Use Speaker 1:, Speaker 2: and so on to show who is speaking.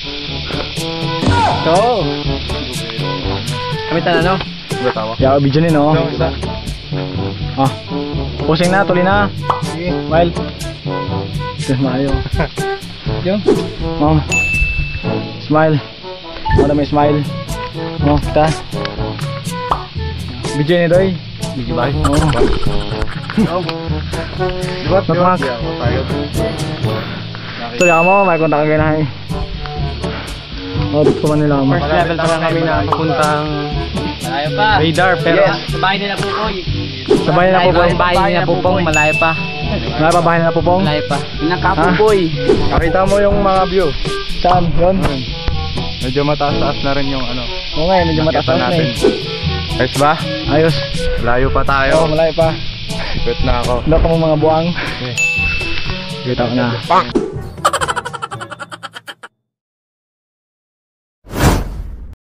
Speaker 1: Ito. Kami tanan, no?
Speaker 2: Ya, video ni, no? Ah. Pusing na, tuloy na. Smile. Smile.
Speaker 1: Yung?
Speaker 2: Oh. Smile. Wala may smile. Oh, kita. Video ni Doy.
Speaker 1: Video ba?
Speaker 2: Oh. Not mark. So, ya mo, may kontak ka na. Oh, dito man nila mo.
Speaker 1: First level pa lang kami na papuntang malayo pa. Radar, pero sa bahay nila Pupoy.
Speaker 2: Sa bahay nila Pupong.
Speaker 1: Bahay nila Pupong, malayo pa.
Speaker 2: Malayo pa bahay nila Pupong?
Speaker 1: Malayo pa. Nakapupoy.
Speaker 2: Nakita mo yung mga view. Saan? Yun?
Speaker 3: Medyo mataas-taas na rin yung ano.
Speaker 2: Oo nga, medyo mataas na eh.
Speaker 3: Ayos ba?
Speaker 2: Ayos.
Speaker 3: Layo pa
Speaker 2: Oo,
Speaker 3: tayo.
Speaker 2: malayo pa.
Speaker 3: Ipit na ako.
Speaker 2: Dito mo mga buwang. Kita ko na.